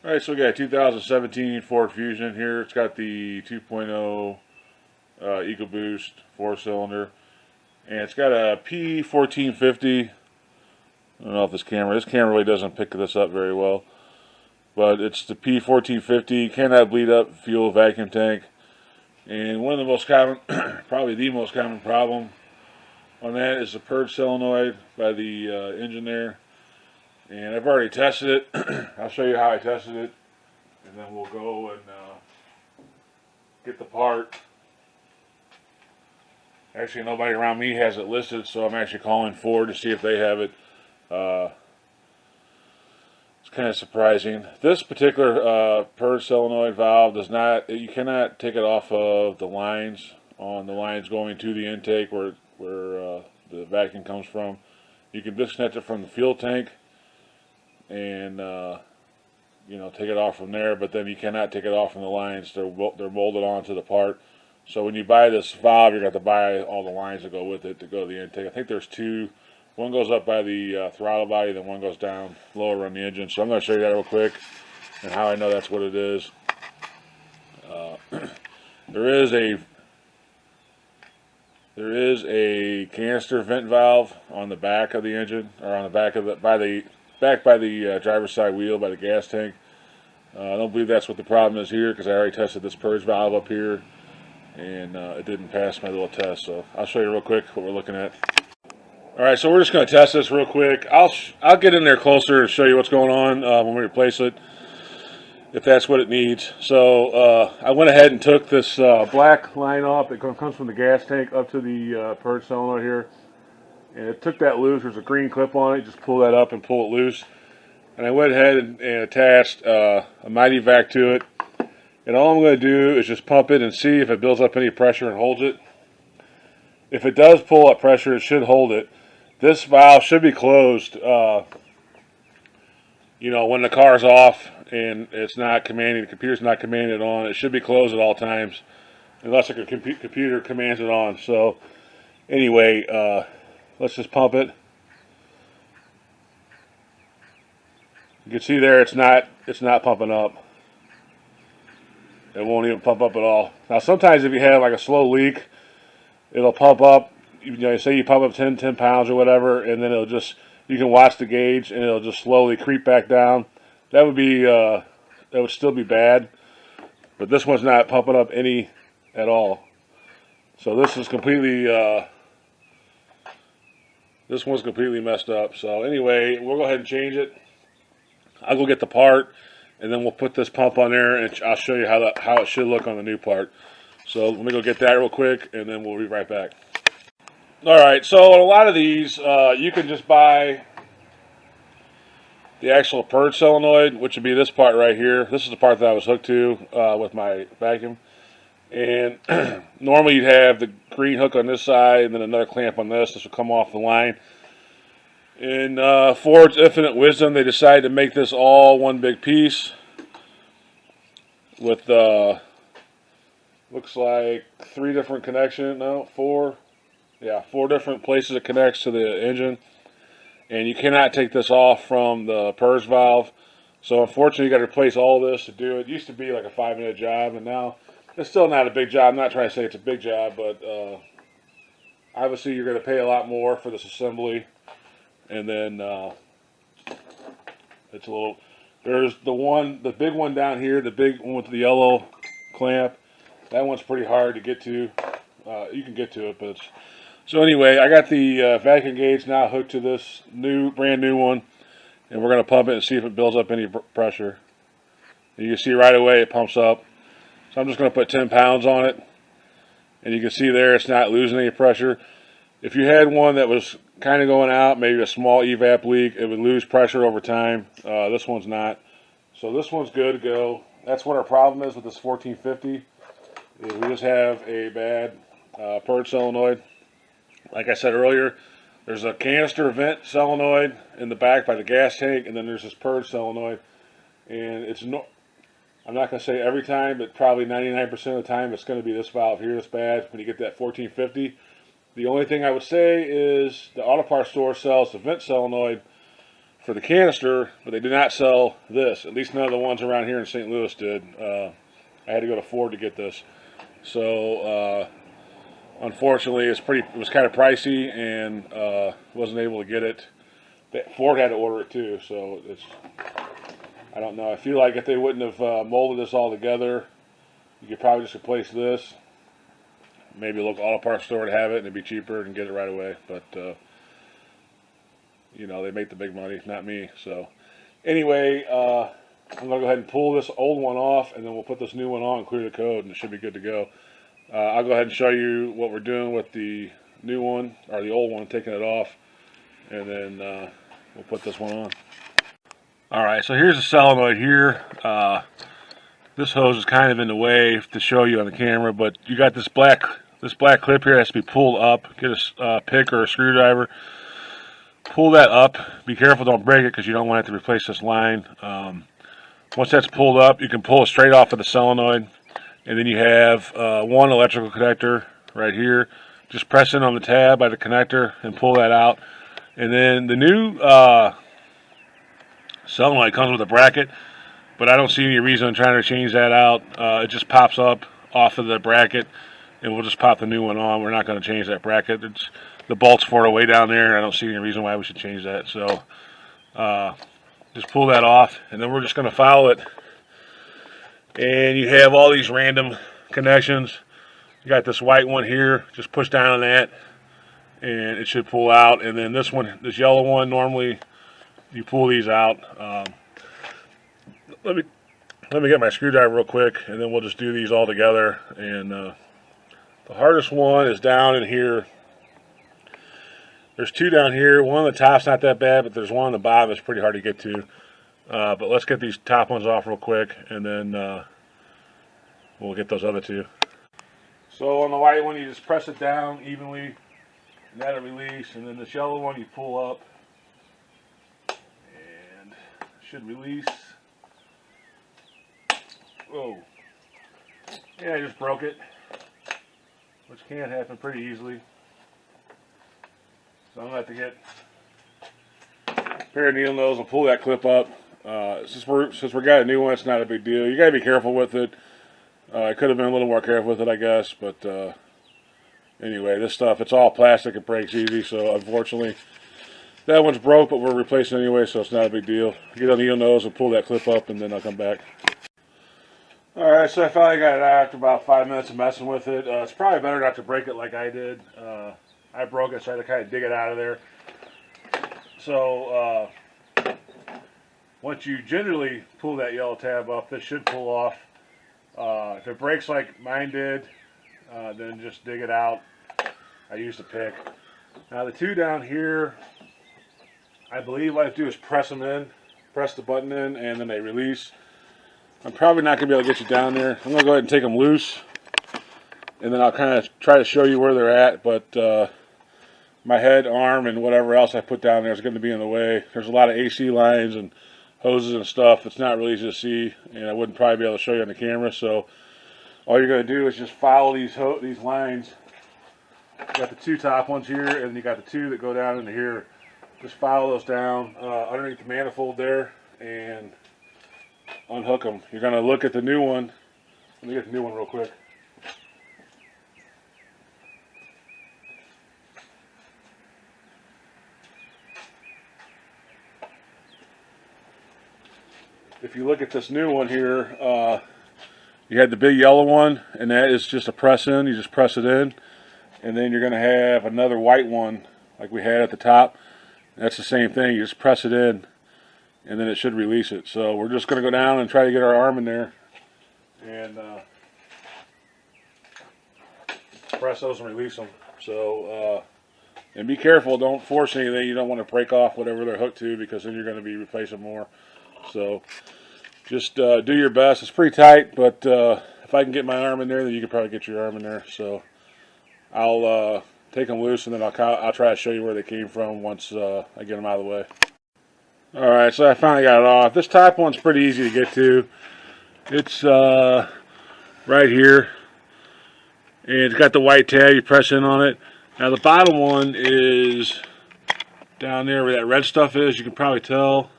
Alright, so we got a 2017 Ford Fusion here. It's got the 2.0 EcoBoost 4-cylinder. And it's got a P1450. I don't know if this camera really doesn't pick this up very well. But it's the P1450. Cannot bleed up fuel vacuum tank. And one of the most common, probably the most common problem on that is the purge solenoid by the engine there. And I've already tested it. I'll show you how I tested it, and then we'll go and get the part. Actually, nobody around me has it listed, so I'm actually calling Ford to see if they have it. It's kind of surprising. This particular purge solenoid valve does not. You cannot take it off of the lines on the lines going to the intake where the vacuum comes from. You can disconnect it from the fuel tank and take it off from there, but then you cannot take it off from the lines. They're molded onto the part. So when you buy this valve, you're going to have to buy all the lines that go with it to go to the intake. I think there's two. One goes up by the throttle body, then one goes down lower on the engine. So I'm going to show you that real quick and how I know that's what it is. There is a canister vent valve on the back of the engine, or on the back of the by the driver's side wheel by the gas tank. I don't believe that's what the problem is here, because I already tested this purge valve up here and it didn't pass my little test. So I'll show you real quick what we're looking at. Alright, so we're just going to test this real quick. I'll get in there closer and show you what's going on when we replace it, if that's what it needs. So I went ahead and took this black line off that comes from the gas tank up to the purge solenoid here. And it took that loose. There's a green clip on it. Just pull that up and pull it loose. And I went ahead and attached a Mighty Vac to it. And all I'm going to do is just pump it and see if it builds up any pressure and holds it. If it does pull up pressure, it should hold it. This valve should be closed, when the car's off and it's not commanding, the computer's not commanding it on. It should be closed at all times, unless the computer commands it on. So, anyway, let's just pump it. You can see there it's not pumping up. It won't even pump up at all. Now sometimes if you have like a slow leak, it'll pump up. Say you pump up 10 pounds or whatever, and then you can watch the gauge and it'll just slowly creep back down. That would still be bad. But this one's not pumping up any at all. So this is completely this one's completely messed up. So anyway, we'll go ahead and change it. I'll go get the part, and then we'll put this pump on there, and I'll show you how it should look on the new part. So let me go get that real quick, and then we'll be right back. Alright, so a lot of these, you can just buy the actual purge solenoid, which would be this part right here. This is the part that I was hooked to with my vacuum. And normally you'd have the green hook on this side and then another clamp on this. This will come off the line. In Ford's infinite wisdom, they decided to make this all one big piece with looks like four different places it connects to the engine. And you cannot take this off from the purge valve. So unfortunately you got to replace all this to do it. It used to be like a 5-minute job, and now it's still not a big job. I'm not trying to say it's a big job, but obviously you're going to pay a lot more for this assembly. And then it's a little, there's the big one down here, the big one with the yellow clamp. That one's pretty hard to get to. You can get to it, but so anyway, I got the vacuum gauge now hooked to this brand new one, and we're going to pump it and see if it builds up any pressure. And you can see right away it pumps up. So I'm just going to put 10 pounds on it, and you can see there it's not losing any pressure. If you had one that was kind of going out, maybe a small evap leak, it would lose pressure over time. This one's not. So this one's good to go. That's what our problem is with this 1450. We just have a bad purge solenoid. Like I said earlier, there's a canister vent solenoid in the back by the gas tank, and then there's this purge solenoid. And I'm not going to say every time, but probably 99% of the time it's going to be this valve here that's bad when you get that 1450. The only thing I would say is the auto parts store sells the vent solenoid for the canister, but they did not sell this. At least none of the ones around here in St. Louis did. I had to go to Ford to get this. So unfortunately, it was kind of pricey, and wasn't able to get it. Ford had to order it too, so I don't know. I feel like if they wouldn't have molded this all together, you could probably just replace this. Maybe a local auto parts store to have it, and it'd be cheaper and get it right away. But you know, they make the big money, not me. So anyway, I'm gonna go ahead and pull this old one off, and then we'll put this new one on and clear the code, and it should be good to go. I'll go ahead and show you what we're doing with the new one, or the old one, taking it off, and then we'll put this one on. Alright, so here's the solenoid here. This hose is kind of in the way to show you on the camera, but you got this black clip here. It has to be pulled up. Get a pick or a screwdriver. Pull that up. Be careful, don't break it, because you don't want to have to replace this line. Once that's pulled up, you can pull it straight off of the solenoid. And then you have one electrical connector right here. Just press in on the tab by the connector and pull that out. And then the new solenoid comes with a bracket, but I don't see any reason in trying to change that out. It just pops up off of the bracket, and we'll just pop the new one on. We're not going to change that bracket. The bolts for it are way down there, and I don't see any reason why we should change that. So just pull that off, and then we're just going to follow it. And you have all these random connections. You got this white one here. Just push down on that, and it should pull out. And then this one, this yellow one, normally you pull these out. Let me get my screwdriver real quick, and then we'll just do these all together. And the hardest one is down in here. There's two down here. One on the top's not that bad, but there's one on the bottom that's pretty hard to get to. But let's get these top ones off real quick, and then we'll get those other two. So on the white one, you just press it down evenly, and that'll release. And then this yellow one, you pull up, and it should release. Whoa. Yeah, I just broke it, which can happen pretty easily. So I'm going to have to get a pair of needle nose and pull that clip up. Since we got a new one, it's not a big deal. You got to be careful with it. I could have been a little more careful with it, I guess. But anyway, this stuff, it's all plastic. It breaks easy. So unfortunately, that one's broke, but we're replacing it anyway, so it's not a big deal. Get a needle nose and pull that clip up, and then I'll come back. Alright, so I finally got it out after about 5 minutes of messing with it. It's probably better not to break it like I did. I broke it, so I had to kind of dig it out of there. So once you generally pull that yellow tab up, this should pull off. If it breaks like mine did, then just dig it out. I used a pick. Now the two down here, I believe what I do is press them in, press the button in, and then they release. I'm probably not going to be able to get you down there. I'm going to go ahead and take them loose, and then I'll kind of try to show you where they're at, but my head, arm, and whatever else I put down there is going to be in the way. There's a lot of AC lines and hoses and stuff. It's not really easy to see, and I wouldn't probably be able to show you on the camera, so all you're going to do is just follow these lines. You got the two top ones here, and you got the two that go down into here. Just follow those down underneath the manifold there, and unhook them. You're going to look at the new one. Let me get the new one real quick. If you look at this new one here, you had the big yellow one, and that is just a press in. You just press it in, and then you're going to have another white one like we had at the top. That's the same thing. You just press it in, and then it should release it. So we're just going to go down and try to get our arm in there and press those and release them. So and be careful, don't force anything. You don't want to break off whatever they're hooked to, because then you're going to be replacing more. So just do your best. It's pretty tight, but if I can get my arm in there, then you can probably get your arm in there. So I'll take them loose, and then I'll try to show you where they came from once I get them out of the way. Alright, so I finally got it off. This top one's pretty easy to get to. It's right here, and it's got the white tab. You press in on it. Now the bottom one is down there where that red stuff is. You can probably tell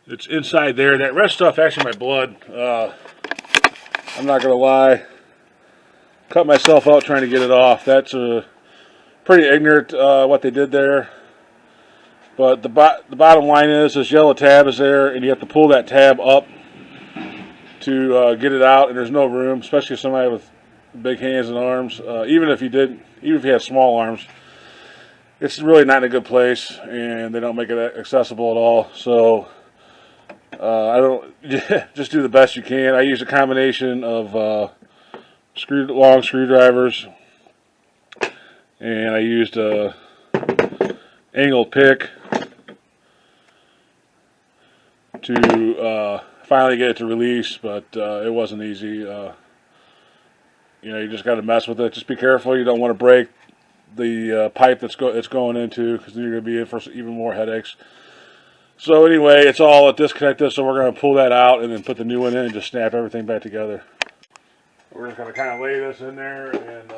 it's inside there. That red stuff, actually my blood. I'm not gonna lie, cut myself out trying to get it off. That's pretty ignorant what they did there. But the bottom line is this yellow tab is there, and you have to pull that tab up to get it out, and there's no room, especially somebody with big hands and arms. Even if you had small arms, it's really not in a good place, and they don't make it accessible at all. So I don't just do the best you can. I use a combination of long screwdrivers, and I used a angled pick to finally get it to release, but it wasn't easy. You know, you just got to mess with it. Just be careful. You don't want to break the pipe it's going into, because then you're going to be in for even more headaches. So anyway, it's all disconnected, so we're going to pull that out and then put the new one in and just snap everything back together. We're just going to kind of lay this in there and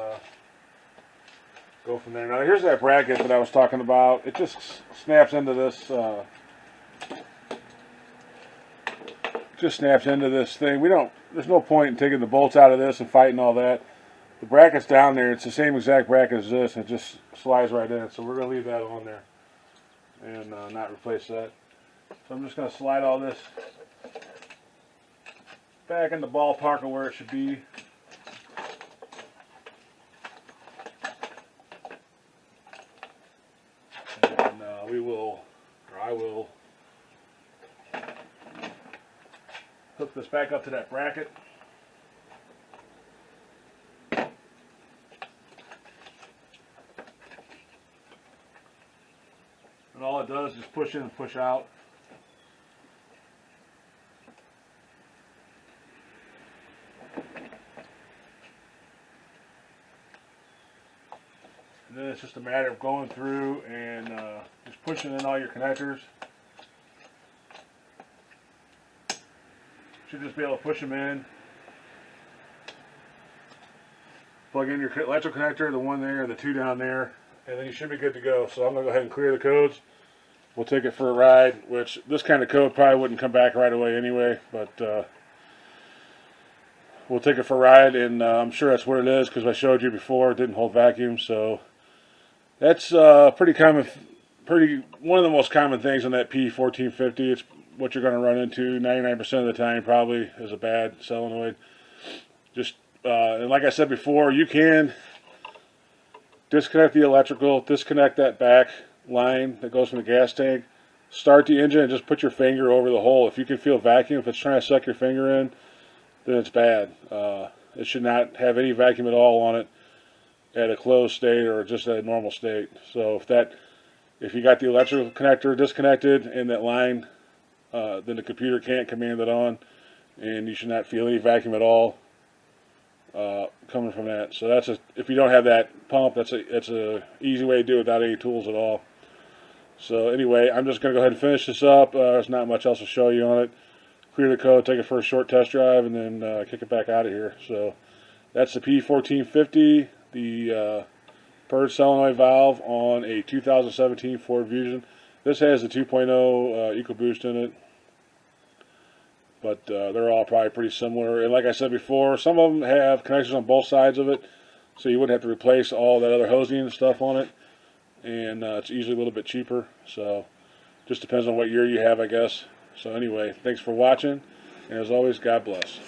go from there. Now here's that bracket that I was talking about. It just snaps into this. Thing. There's no point in taking the bolts out of this and fighting all that. The bracket's down there. It's the same exact bracket as this. It just slides right in. So we're going to leave that on there and not replace that. So I'm just going to slide all this back in the ballpark of where it should be. And I will hook this back up to that bracket. And all it does is push in and push out. And then it's just a matter of going through and just pushing in all your connectors. Should just be able to push them in. Plug in your electrical connector, the one there, the two down there, and then you should be good to go. So I'm going to go ahead and clear the codes. We'll take it for a ride, which this kind of code probably wouldn't come back right away anyway, but we'll take it for a ride, and I'm sure that's what it is, because I showed you before it didn't hold vacuum. So that's pretty common, one of the most common things on that P1450. It's what you're going to run into 99% of the time, probably, is a bad solenoid. Just and like I said before, you can disconnect the electrical, disconnect that back line that goes from the gas tank, start the engine, and just put your finger over the hole. If you can feel vacuum, if it's trying to suck your finger in, then it's bad. It should not have any vacuum at all on it at a closed state or just at a normal state. So if you got the electrical connector disconnected in that line, then the computer can't command it on, and you should not feel any vacuum at all coming from that. So if you don't have that pump, it's a easy way to do it without any tools at all. So anyway, I'm just going to go ahead and finish this up. There's not much else to show you on it. Clear the code, take it for a short test drive, and then kick it back out of here. So that's the P1450, the purge solenoid valve on a 2017 Ford Fusion. This has the 2.0 EcoBoost in it, but they're all probably pretty similar. And like I said before, some of them have connections on both sides of it, so you wouldn't have to replace all that other hosing and stuff on it, and it's usually a little bit cheaper. So just depends on what year you have, I guess. So anyway, thanks for watching, and as always, God bless.